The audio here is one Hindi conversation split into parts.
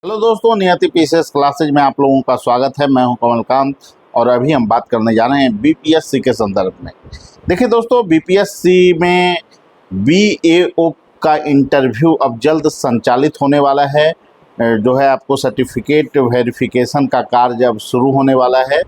हेलो दोस्तों, नियति पीसीएस क्लासेज में आप लोगों का स्वागत है। मैं हूं कमलकांत और अभी हम बात करने जा रहे हैं बीपीएससी के संदर्भ में। देखिए दोस्तों, बीपीएससी में बीएओ का इंटरव्यू अब जल्द संचालित होने वाला है। जो है आपको सर्टिफिकेट वेरिफिकेशन का कार्य अब शुरू होने वाला है।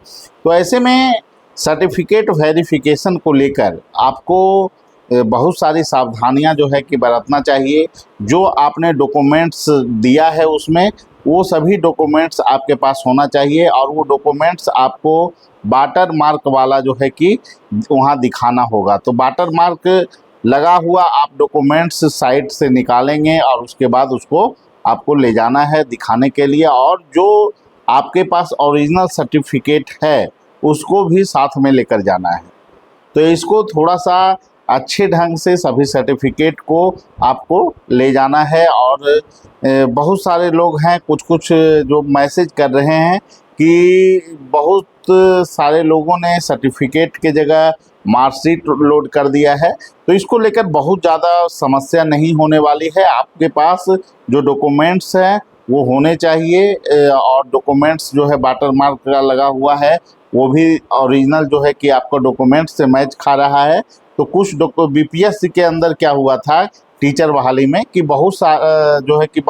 तो ऐसे में सर्टिफिकेट वेरिफिकेशन को लेकर आपको बहुत सारी सावधानियां जो है कि बरतना चाहिए। जो आपने डॉक्यूमेंट्स दिया है उसमें वो सभी डॉक्यूमेंट्स आपके पास होना चाहिए और वो डॉक्यूमेंट्स आपको वाटर मार्क वाला जो है कि वहाँ दिखाना होगा। तो वाटर मार्क लगा हुआ आप डॉक्यूमेंट्स साइट से निकालेंगे और उसके बाद उसको आपको ले जाना है दिखाने के लिए। और जो आपके पास ओरिजिनल सर्टिफिकेट है उसको भी साथ में लेकर जाना है। तो इसको थोड़ा सा अच्छे ढंग से सभी सर्टिफिकेट को आपको ले जाना है। और बहुत सारे लोग हैं, कुछ जो मैसेज कर रहे हैं कि बहुत सारे लोगों ने सर्टिफिकेट के जगह मार्कशीट लोड कर दिया है। तो इसको लेकर बहुत ज़्यादा समस्या नहीं होने वाली है। आपके पास जो डॉक्यूमेंट्स हैं वो होने चाहिए और डॉक्यूमेंट्स जो है वाटर मार्क का लगा हुआ है वो भी ओरिजिनल जो है कि आपका डॉक्यूमेंट्स से मैच खा रहा है। तो कुछ बीपीएससी के अंदर क्या हुआ था टीचर बहाली में कि बहुत जो है कि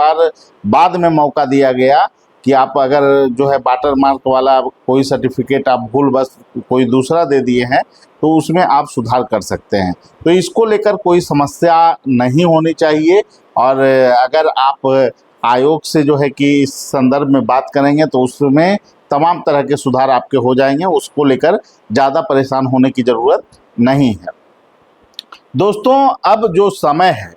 बाद में मौका दिया गया कि आप अगर जो है वाटर मार्क वाला कोई सर्टिफिकेट आप भूल बस कोई दूसरा दे दिए हैं तो उसमें आप सुधार कर सकते हैं। तो इसको लेकर कोई समस्या नहीं होनी चाहिए। और अगर आप आयोग से जो है कि इस संदर्भ में बात करेंगे तो उसमें तमाम तरह के सुधार आपके हो जाएंगे। उसको लेकर ज़्यादा परेशान होने की ज़रूरत नहीं है। दोस्तों, अब जो समय है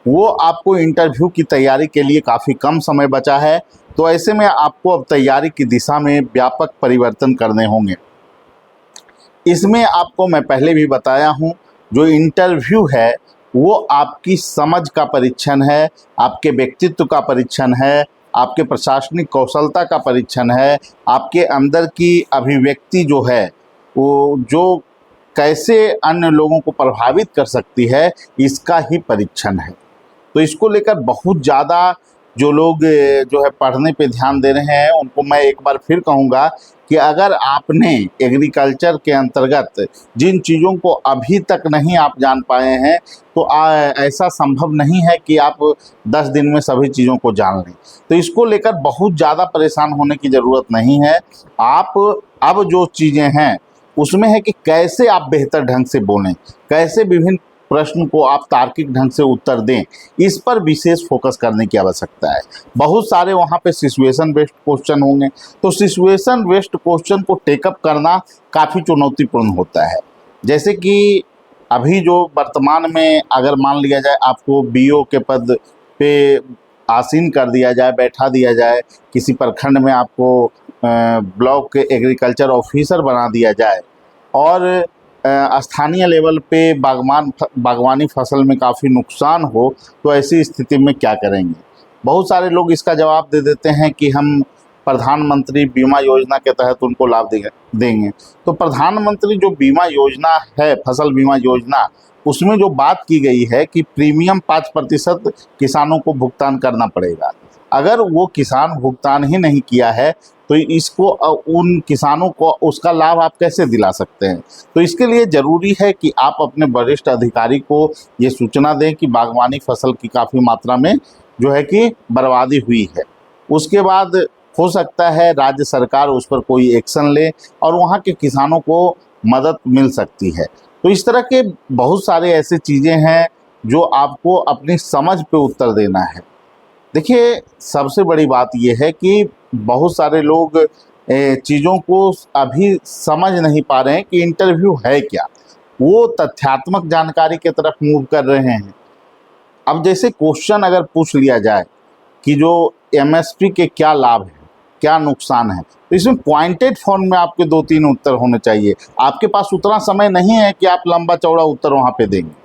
वो आपको इंटरव्यू की तैयारी के लिए काफ़ी कम समय बचा है। तो ऐसे में आपको अब तैयारी की दिशा में व्यापक परिवर्तन करने होंगे। इसमें आपको मैं पहले भी बताया हूँ, जो इंटरव्यू है वो आपकी समझ का परीक्षण है, आपके व्यक्तित्व का परीक्षण है, आपके प्रशासनिक कौशलता का परीक्षण है, आपके अंदर की अभिव्यक्ति जो है वो जो कैसे अन्य लोगों को प्रभावित कर सकती है इसका ही परीक्षण है। तो इसको लेकर बहुत ज़्यादा जो लोग जो है पढ़ने पे ध्यान दे रहे हैं उनको मैं एक बार फिर कहूँगा कि अगर आपने एग्रीकल्चर के अंतर्गत जिन चीज़ों को अभी तक नहीं आप जान पाए हैं तो ऐसा संभव नहीं है कि आप 10 दिन में सभी चीज़ों को जान लें। तो इसको लेकर बहुत ज़्यादा परेशान होने की ज़रूरत नहीं है। आप अब जो चीज़ें हैं उसमें है कि कैसे आप बेहतर ढंग से बोलें, कैसे विभिन्न प्रश्न को आप तार्किक ढंग से उत्तर दें, इस पर विशेष फोकस करने की आवश्यकता है। बहुत सारे वहाँ पे सिचुएशन बेस्ड क्वेश्चन होंगे, तो सिचुएशन बेस्ड क्वेश्चन को टेकअप करना काफ़ी चुनौतीपूर्ण होता है। जैसे कि अभी जो वर्तमान में अगर मान लिया जाए आपको बीओ के पद पे आसीन कर दिया जाए, बैठा दिया जाए, किसी प्रखंड में आपको ब्लॉक के एग्रीकल्चर ऑफिसर बना दिया जाए और स्थानीय लेवल पे बागवानी फसल में काफ़ी नुकसान हो, तो ऐसी स्थिति में क्या करेंगे। बहुत सारे लोग इसका जवाब दे देते हैं कि हम प्रधानमंत्री बीमा योजना के तहत उनको लाभ देंगे। तो प्रधानमंत्री जो बीमा योजना है, फसल बीमा योजना, उसमें जो बात की गई है कि प्रीमियम 5% किसानों को भुगतान करना पड़ेगा। अगर वो किसान भुगतान ही नहीं किया है तो इसको उन किसानों को उसका लाभ आप कैसे दिला सकते हैं। तो इसके लिए ज़रूरी है कि आप अपने वरिष्ठ अधिकारी को ये सूचना दें कि बागवानी फसल की काफ़ी मात्रा में जो है कि बर्बादी हुई है। उसके बाद हो सकता है राज्य सरकार उस पर कोई एक्शन ले और वहाँ के किसानों को मदद मिल सकती है। तो इस तरह के बहुत सारे ऐसे चीज़ें हैं जो आपको अपनी समझ पे उत्तर देना है। देखिए, सबसे बड़ी बात यह है कि बहुत सारे लोग चीज़ों को अभी समझ नहीं पा रहे हैं कि इंटरव्यू है क्या। वो तथ्यात्मक जानकारी की तरफ मूव कर रहे हैं। अब जैसे क्वेश्चन अगर पूछ लिया जाए कि जो एमएसपी के क्या लाभ हैं, क्या नुकसान है, तो इसमें पॉइंटेड फॉर्म में आपके 2-3 उत्तर होने चाहिए। आपके पास उतना समय नहीं है कि आप लंबा चौड़ा उत्तर वहाँ पे देंगे।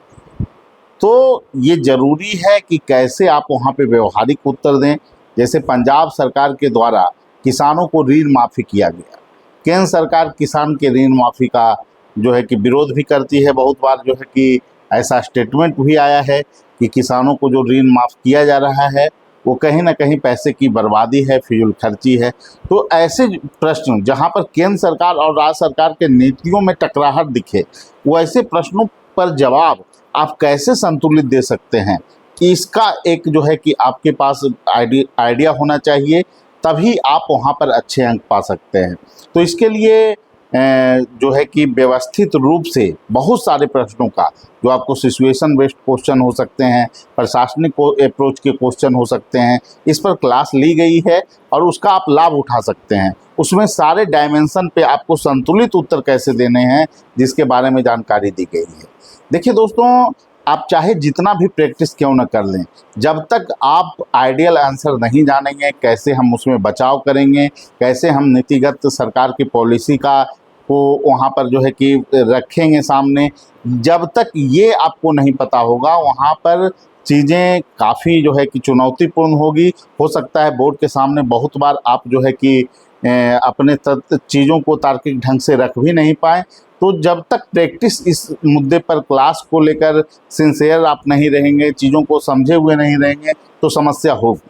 तो ये ज़रूरी है कि कैसे आप वहाँ पे व्यवहारिक उत्तर दें। जैसे पंजाब सरकार के द्वारा किसानों को ऋण माफ़ी किया गया, केंद्र सरकार किसान के ऋण माफ़ी का जो है कि विरोध भी करती है। बहुत बार जो है कि ऐसा स्टेटमेंट भी आया है कि किसानों को जो ऋण माफ़ किया जा रहा है वो कहीं ना कहीं पैसे की बर्बादी है, फिजूल खर्ची है। तो ऐसे प्रश्न जहाँ पर केंद्र सरकार और राज्य सरकार के नीतियों में टकराहट दिखे, वो ऐसे प्रश्नों पर जवाब आप कैसे संतुलित दे सकते हैं, कि इसका एक जो है कि आपके पास आइडिया होना चाहिए, तभी आप वहाँ पर अच्छे अंक पा सकते हैं। तो इसके लिए जो है कि व्यवस्थित रूप से बहुत सारे प्रश्नों का, जो आपको सिचुएशन बेस्ड क्वेश्चन हो सकते हैं, प्रशासनिक अप्रोच के क्वेश्चन हो सकते हैं, इस पर क्लास ली गई है और उसका आप लाभ उठा सकते हैं। उसमें सारे डायमेंशन पे आपको संतुलित उत्तर कैसे देने हैं, जिसके बारे में जानकारी दी गई है। देखिए दोस्तों, आप चाहे जितना भी प्रैक्टिस क्यों न कर लें, जब तक आप आइडियल आंसर नहीं जानेंगे, कैसे हम उसमें बचाव करेंगे, कैसे हम नीतिगत सरकार की पॉलिसी का को वहाँ पर जो है कि रखेंगे सामने, जब तक ये आपको नहीं पता होगा, वहाँ पर चीज़ें काफ़ी जो है कि चुनौतीपूर्ण होगी। हो सकता है बोर्ड के सामने बहुत बार आप जो है कि अपने चीज़ों को तार्किक ढंग से रख भी नहीं पाए। तो जब तक प्रैक्टिस इस मुद्दे पर, क्लास को लेकर सिंसियर आप नहीं रहेंगे, चीज़ों को समझे हुए नहीं रहेंगे, तो समस्या होगी।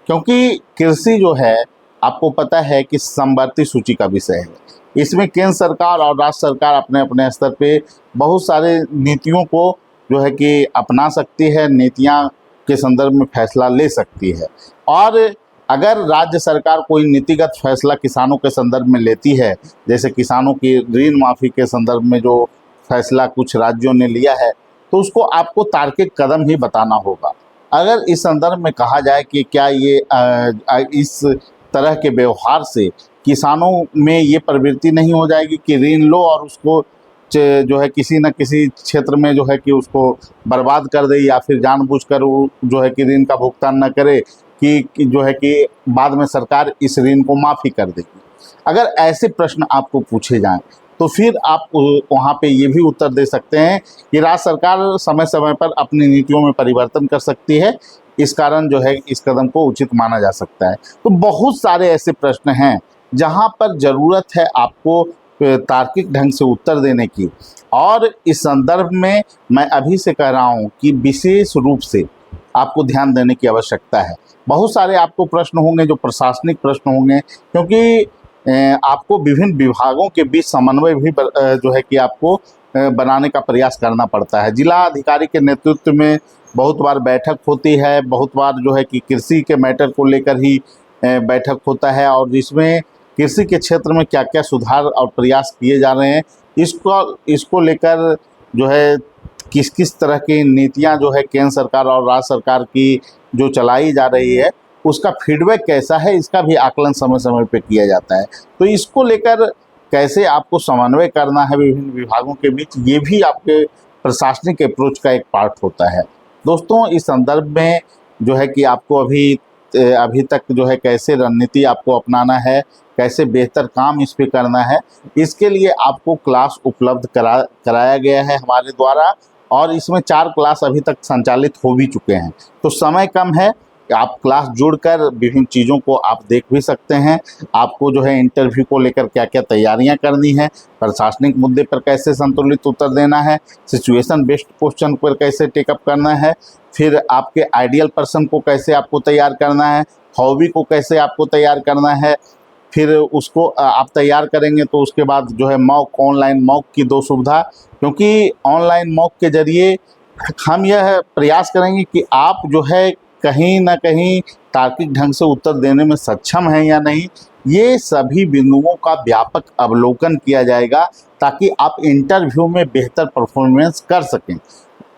क्योंकि कृषि जो है, आपको पता है कि समवर्ती सूची का विषय है। इसमें केंद्र सरकार और राज्य सरकार अपने अपने स्तर पे बहुत सारे नीतियों को जो है कि अपना सकती है, नीतियाँ के संदर्भ में फैसला ले सकती है। और अगर राज्य सरकार कोई नीतिगत फैसला किसानों के संदर्भ में लेती है, जैसे किसानों की ऋण माफ़ी के संदर्भ में जो फैसला कुछ राज्यों ने लिया है, तो उसको आपको तार्किक कदम ही बताना होगा। अगर इस संदर्भ में कहा जाए कि क्या ये इस तरह के व्यवहार से किसानों में ये प्रवृत्ति नहीं हो जाएगी कि ऋण लो और उसको जो है किसी न किसी क्षेत्र में जो है कि उसको बर्बाद कर दे, या फिर जानबूझकर वो जो है कि ऋण का भुगतान न करे, कि जो है कि बाद में सरकार इस ऋण को माफ़ी कर देगी। अगर ऐसे प्रश्न आपको पूछे जाएं, तो फिर आप वहाँ पे ये भी उत्तर दे सकते हैं कि राज्य सरकार समय समय पर अपनी नीतियों में परिवर्तन कर सकती है, इस कारण जो है इस कदम को उचित माना जा सकता है। तो बहुत सारे ऐसे प्रश्न हैं जहाँ पर ज़रूरत है आपको तार्किक ढंग से उत्तर देने की। और इस संदर्भ में मैं अभी से कह रहा हूँ कि विशेष रूप से आपको ध्यान देने की आवश्यकता है। बहुत सारे आपको प्रश्न होंगे जो प्रशासनिक प्रश्न होंगे, क्योंकि आपको विभिन्न विभागों के बीच समन्वय भी जो है कि आपको बनाने का प्रयास करना पड़ता है। जिला अधिकारी के नेतृत्व में बहुत बार बैठक होती है, बहुत बार जो है कि कृषि के मैटर को लेकर ही बैठक होता है, और जिसमें कृषि के क्षेत्र में क्या क्या सुधार और प्रयास किए जा रहे हैं, इसको लेकर जो है किस किस तरह की नीतियां जो है केंद्र सरकार और राज्य सरकार की जो चलाई जा रही है, उसका फीडबैक कैसा है, इसका भी आकलन समय समय पे किया जाता है। तो इसको लेकर कैसे आपको समन्वय करना है विभिन्न विभागों के बीच, ये भी आपके प्रशासनिक अप्रोच का एक पार्ट होता है। दोस्तों, इस संदर्भ में जो है कि आपको अभी तक जो है कैसे रणनीति आपको अपनाना है, कैसे बेहतर काम इस पे करना है, इसके लिए आपको क्लास उपलब्ध कराया गया है हमारे द्वारा, और इसमें 4 क्लास अभी तक संचालित हो भी चुके हैं। तो समय कम है, आप क्लास जुड़कर विभिन्न चीज़ों को आप देख भी सकते हैं। आपको जो है इंटरव्यू को लेकर क्या क्या तैयारियां करनी है, प्रशासनिक मुद्दे पर कैसे संतुलित उत्तर देना है, सिचुएशन बेस्ड क्वेश्चन पर कैसे टेकअप करना है, फिर आपके आइडियल पर्सन को कैसे आपको तैयार करना है, हॉबी को कैसे आपको तैयार करना है, फिर उसको आप तैयार करेंगे तो उसके बाद जो है मॉक, ऑनलाइन मॉक की 2 सुविधा, क्योंकि ऑनलाइन मॉक के ज़रिए हम यह प्रयास करेंगे कि आप जो है कहीं ना कहीं तार्किक ढंग से उत्तर देने में सक्षम हैं या नहीं, ये सभी बिंदुओं का व्यापक अवलोकन किया जाएगा, ताकि आप इंटरव्यू में बेहतर परफॉर्मेंस कर सकें।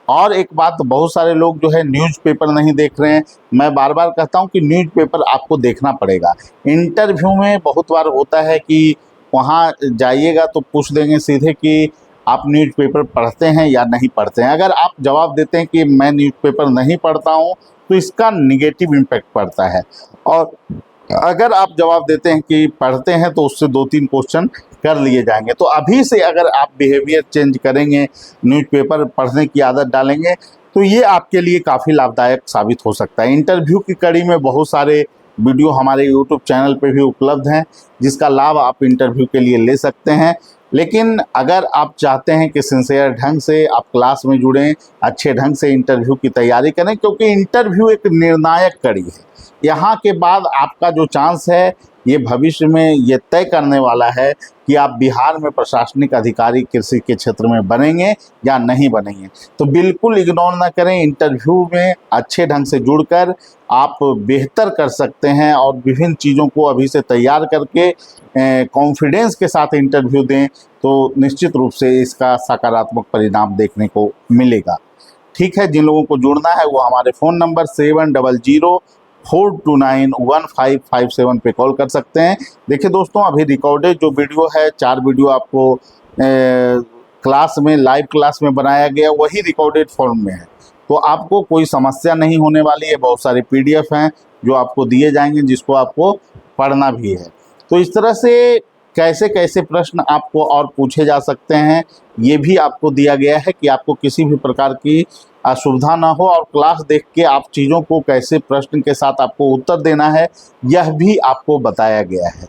और एक बात, बहुत सारे लोग जो है न्यूज़पेपर नहीं देख रहे हैं। मैं बार बार कहता हूं कि न्यूज़पेपर आपको देखना पड़ेगा। इंटरव्यू में बहुत बार होता है कि वहां जाइएगा तो पूछ देंगे सीधे कि आप न्यूज़पेपर पढ़ते हैं या नहीं पढ़ते हैं। अगर आप जवाब देते हैं कि मैं न्यूज़पेपर नहीं पढ़ता हूं, तो इसका निगेटिव इम्पैक्ट पड़ता है। और अगर आप जवाब देते हैं कि पढ़ते हैं, तो उससे 2-3 क्वेश्चन कर लिए जाएंगे। तो अभी से अगर आप बिहेवियर चेंज करेंगे, न्यूज़पेपर पढ़ने की आदत डालेंगे, तो ये आपके लिए काफ़ी लाभदायक साबित हो सकता है। इंटरव्यू की कड़ी में बहुत सारे वीडियो हमारे यूट्यूब चैनल पे भी उपलब्ध हैं, जिसका लाभ आप इंटरव्यू के लिए ले सकते हैं। लेकिन अगर आप चाहते हैं कि सिंसियर ढंग से आप क्लास में जुड़ें, अच्छे ढंग से इंटरव्यू की तैयारी करें, क्योंकि इंटरव्यू एक निर्णायक कड़ी है। यहाँ के बाद आपका जो चांस है ये भविष्य में ये तय करने वाला है कि आप बिहार में प्रशासनिक अधिकारी कृषि के क्षेत्र में बनेंगे या नहीं बनेंगे। तो बिल्कुल इग्नोर ना करें, इंटरव्यू में अच्छे ढंग से जुड़कर आप बेहतर कर सकते हैं और विभिन्न चीज़ों को अभी से तैयार करके कॉन्फिडेंस के साथ इंटरव्यू दें तो निश्चित रूप से इसका सकारात्मक परिणाम देखने को मिलेगा। ठीक है, जिन लोगों को जुड़ना है वो हमारे फ़ोन नंबर 7004291557 पे कॉल कर सकते हैं। देखिए दोस्तों, अभी रिकॉर्डेड जो वीडियो है, 4 वीडियो आपको क्लास में, लाइव क्लास में बनाया गया, वही रिकॉर्डेड फॉर्म में है, तो आपको कोई समस्या नहीं होने वाली है। बहुत सारे PDF हैं जो आपको दिए जाएंगे जिसको आपको पढ़ना भी है। तो इस तरह से कैसे कैसे प्रश्न आपको और पूछे जा सकते हैं ये भी आपको दिया गया है कि आपको किसी भी प्रकार की असुविधा ना हो, और क्लास देख के आप चीज़ों को कैसे प्रश्न के साथ आपको उत्तर देना है यह भी आपको बताया गया है।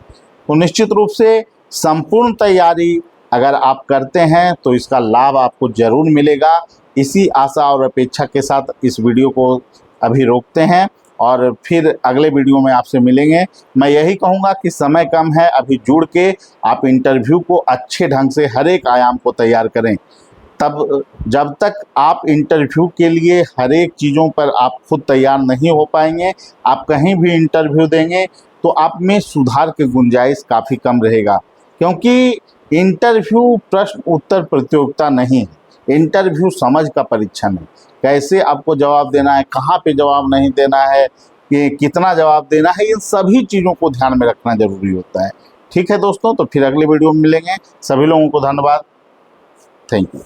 तो निश्चित रूप से संपूर्ण तैयारी अगर आप करते हैं तो इसका लाभ आपको ज़रूर मिलेगा। इसी आशा और अपेक्षा के साथ इस वीडियो को अभी रोकते हैं और फिर अगले वीडियो में आपसे मिलेंगे। मैं यही कहूँगा कि समय कम है, अभी जुड़ के आप इंटरव्यू को अच्छे ढंग से हर एक आयाम को तैयार करें। तब जब तक आप इंटरव्यू के लिए हर एक चीज़ों पर आप खुद तैयार नहीं हो पाएंगे, आप कहीं भी इंटरव्यू देंगे तो आप में सुधार की गुंजाइश काफ़ी कम रहेगा, क्योंकि इंटरव्यू प्रश्न उत्तर प्रतियोगिता नहीं है, इंटरव्यू समझ का परीक्षण है। कैसे आपको जवाब देना है, कहाँ पे जवाब नहीं देना है, कि कितना जवाब देना है, इन सभी चीज़ों को ध्यान में रखना जरूरी होता है। ठीक है दोस्तों, तो फिर अगले वीडियो में मिलेंगे। सभी लोगों को धन्यवाद। Thank you.